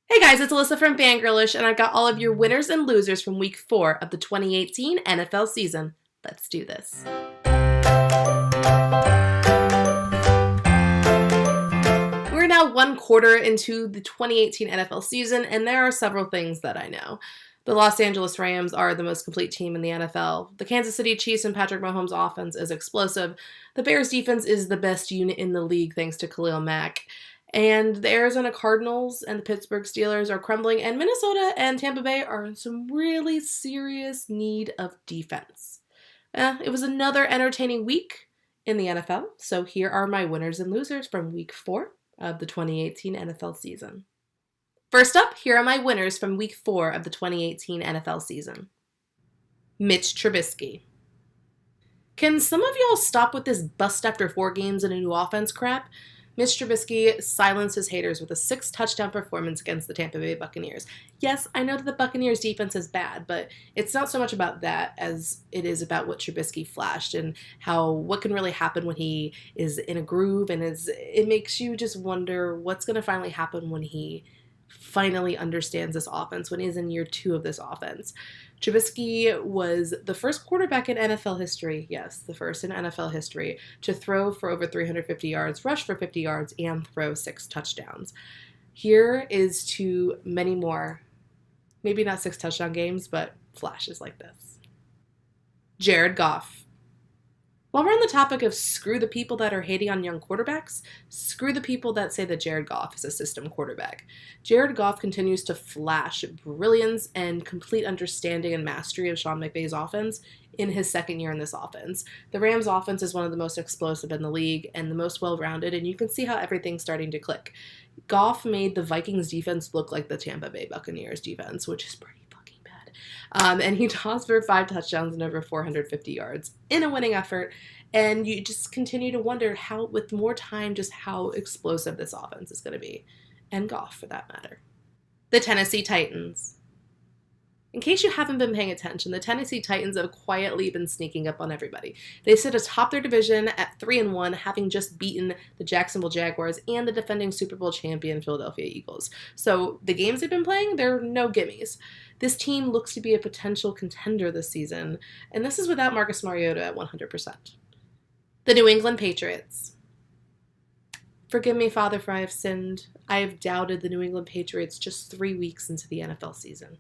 Hey guys, it's Alyssa from Fangirlish, and I've got all of your winners and losers from week 4 of the 2018 NFL season. Let's do this. We're now one quarter into the 2018 NFL season, and there are several things that I know. The Los Angeles Rams are the most complete team in the NFL. The Kansas City Chiefs and Patrick Mahomes' offense is explosive. The Bears' defense is the best unit in the league thanks to Khalil Mack. And the Arizona Cardinals and the Pittsburgh Steelers are crumbling, and Minnesota and Tampa Bay are in some really serious need of defense. It was another entertaining week in the NFL, so here are my winners and losers from week 4 of the 2018 NFL season. First up, here are my winners from week 4 of the 2018 NFL season. Mitch Trubisky. Can some of y'all stop with this bust after 4 games and a new offense crap? Mitch Trubisky silenced his haters with a 6-touchdown performance against the Tampa Bay Buccaneers. Yes, I know that the Buccaneers defense is bad, but it's not so much about that as it is about what Trubisky flashed and what can really happen when he is in a groove, and it makes you just wonder what's going to finally happen when he finally understands this offense, when he's in year 2 of this offense. Trubisky was the first quarterback in NFL history, yes, the first in NFL history, to throw for over 350 yards, rush for 50 yards, and throw 6 touchdowns. Here is to many more, maybe not 6 touchdown games, but flashes like this. Jared Goff. While we're on the topic of screw the people that are hating on young quarterbacks, screw the people that say that Jared Goff is a system quarterback. Jared Goff continues to flash brilliance and complete understanding and mastery of Sean McVay's offense in his second year in this offense. The Rams' offense is one of the most explosive in the league and the most well-rounded, and you can see how everything's starting to click. Goff made the Vikings defense look like the Tampa Bay Buccaneers defense, which is pretty fucking bad. And he tossed for 5 touchdowns and over 450 yards in a winning effort. And you just continue to wonder how, with more time, just how explosive this offense is going to be. And Goff, for that matter. The Tennessee Titans. In case you haven't been paying attention, the Tennessee Titans have quietly been sneaking up on everybody. They sit atop their division at 3-1, having just beaten the Jacksonville Jaguars and the defending Super Bowl champion Philadelphia Eagles. So the games they've been playing, they're no gimmies. This team looks to be a potential contender this season, and this is without Marcus Mariota at 100%. The New England Patriots. Forgive me, Father, for I have sinned. I have doubted the New England Patriots just 3 weeks into the NFL season.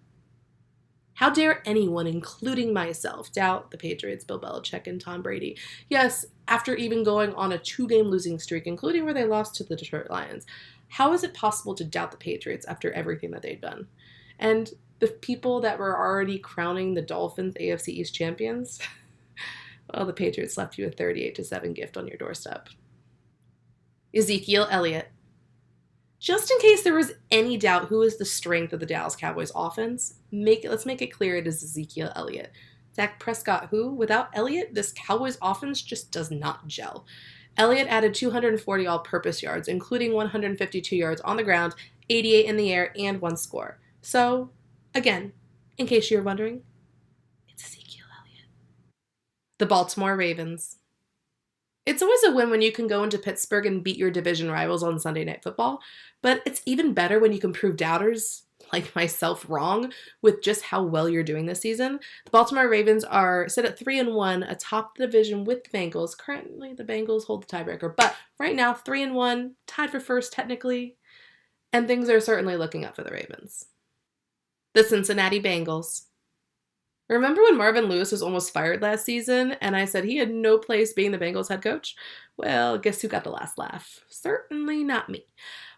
How dare anyone, including myself, doubt the Patriots, Bill Belichick, and Tom Brady? Yes, after even going on a 2-game losing streak, including where they lost to the Detroit Lions. How is it possible to doubt the Patriots after everything that they've done? And the people that were already crowning the Dolphins AFC East champions? Well, the Patriots left you a 38-7 gift on your doorstep. Ezekiel Elliott. Just in case there was any doubt who is the strength of the Dallas Cowboys offense, let's make it clear it is Ezekiel Elliott. Dak Prescott, who, without Elliott, this Cowboys offense just does not gel. Elliott added 240 all-purpose yards, including 152 yards on the ground, 88 in the air, and 1 score. So, again, in case you're wondering, it's Ezekiel Elliott. The Baltimore Ravens. It's always a win when you can go into Pittsburgh and beat your division rivals on Sunday Night Football, but it's even better when you can prove doubters like myself wrong with just how well you're doing this season. The Baltimore Ravens are set at 3-1 atop the division with the Bengals. Currently, the Bengals hold the tiebreaker, but right now, 3-1, tied for first technically, and things are certainly looking up for the Ravens. The Cincinnati Bengals. Remember when Marvin Lewis was almost fired last season and I said he had no place being the Bengals head coach? Well, guess who got the last laugh? Certainly not me.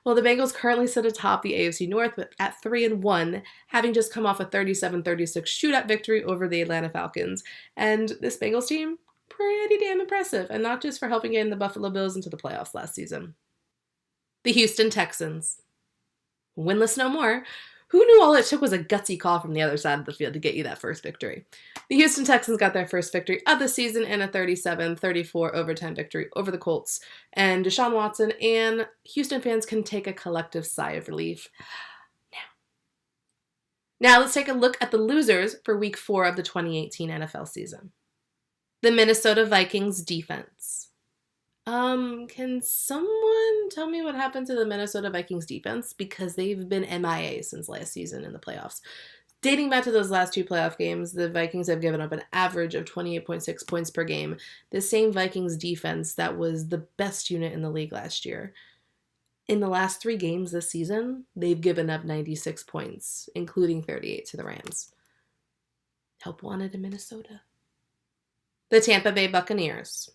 Well, the Bengals currently sit atop the AFC North at 3-1, having just come off a 37-36 shootout victory over the Atlanta Falcons. And this Bengals team, pretty damn impressive, and not just for helping get the Buffalo Bills into the playoffs last season. The Houston Texans. Winless no more. Who knew all it took was a gutsy call from the other side of the field to get you that first victory? The Houston Texans got their first victory of the season in a 37-34 overtime victory over the Colts. And Deshaun Watson and Houston fans can take a collective sigh of relief now. Let's take a look at the losers for week 4 of the 2018 NFL season. The Minnesota Vikings defense. Can someone tell me what happened to the Minnesota Vikings defense? Because they've been MIA since last season in the playoffs. Dating back to those last two playoff games, the Vikings have given up an average of 28.6 points per game. The same Vikings defense that was the best unit in the league last year. In the last 3 games this season, they've given up 96 points, including 38 to the Rams. Help wanted in Minnesota. The Tampa Bay Buccaneers.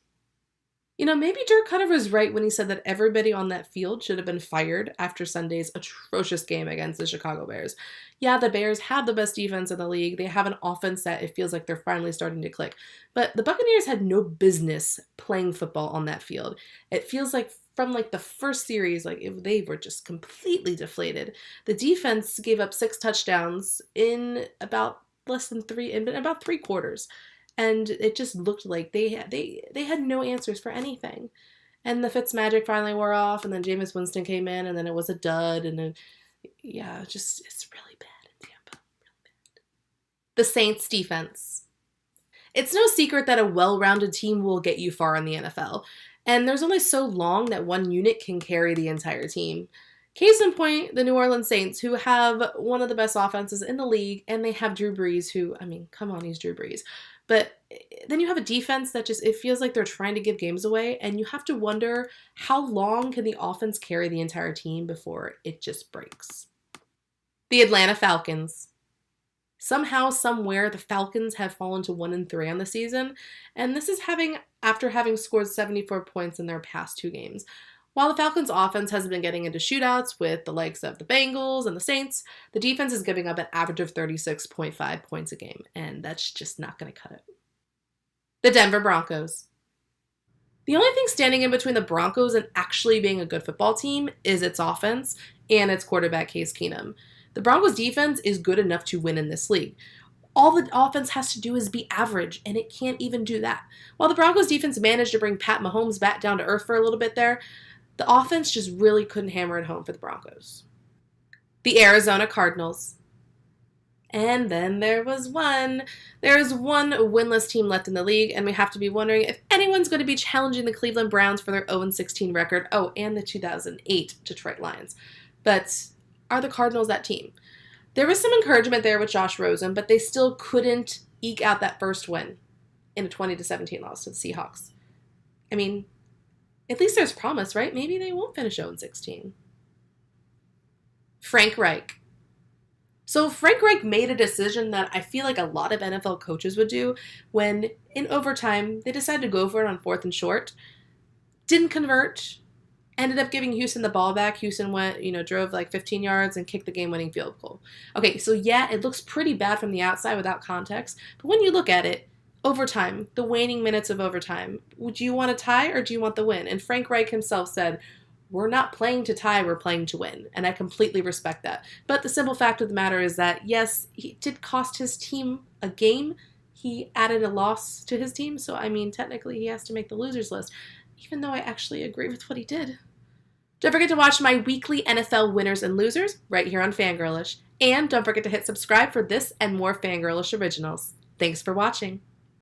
Maybe Dirk Cutter was right when he said that everybody on that field should have been fired after Sunday's atrocious game against the Chicago Bears. Yeah, the Bears have the best defense in the league. They have an offense that it feels like they're finally starting to click. But the Buccaneers had no business playing football on that field. It feels like from the first series, they were just completely deflated. The defense gave up 6 touchdowns in about about 3 quarters. And it just looked like they had no answers for anything. And the Fitzmagic finally wore off, and then Jameis Winston came in, and then it was a dud, and then, it's really bad in Tampa. Really bad. The Saints defense. It's no secret that a well-rounded team will get you far in the NFL. And there's only so long that one unit can carry the entire team. Case in point, the New Orleans Saints, who have one of the best offenses in the league, and they have Drew Brees, who, come on, he's Drew Brees. But then you have a defense that it feels like they're trying to give games away, and you have to wonder how long can the offense carry the entire team before it just breaks. The Atlanta Falcons. Somehow, somewhere, the Falcons have fallen to 1-3 on the season, and this is after having scored 74 points in their past 2 games. While the Falcons' offense has been getting into shootouts with the likes of the Bengals and the Saints, the defense is giving up an average of 36.5 points a game, and that's just not going to cut it. The Denver Broncos. The only thing standing in between the Broncos and actually being a good football team is its offense and its quarterback, Case Keenum. The Broncos' defense is good enough to win in this league. All the offense has to do is be average, and it can't even do that. While the Broncos' defense managed to bring Pat Mahomes back down to earth for a little bit there, the offense just really couldn't hammer it home for the Broncos. The Arizona Cardinals. And then there is one winless team left in the league, and we have to be wondering if anyone's going to be challenging the Cleveland Browns for their 0-16 record. Oh, and the 2008 Detroit Lions. But are the Cardinals that team? There was some encouragement there with Josh Rosen, but they still couldn't eke out that first win in a 20-17 loss to the Seahawks. At least there's promise, right? Maybe they won't finish 0-16. Frank Reich. So Frank Reich made a decision that I feel like a lot of NFL coaches would do when, in overtime, they decided to go for it on 4th and short. Didn't convert. Ended up giving Houston the ball back. Houston drove 15 yards and kicked the game-winning field goal. Okay, so yeah, it looks pretty bad from the outside without context. But when you look at it, overtime, the waning minutes of overtime, would you want to tie or do you want the win? And Frank Reich himself said, we're not playing to tie, we're playing to win. And I completely respect that. But the simple fact of the matter is that, yes, he did cost his team a game. He added a loss to his team. So, technically he has to make the losers list, even though I actually agree with what he did. Don't forget to watch my weekly NFL winners and losers right here on Fangirlish. And don't forget to hit subscribe for this and more Fangirlish originals. Thanks for watching.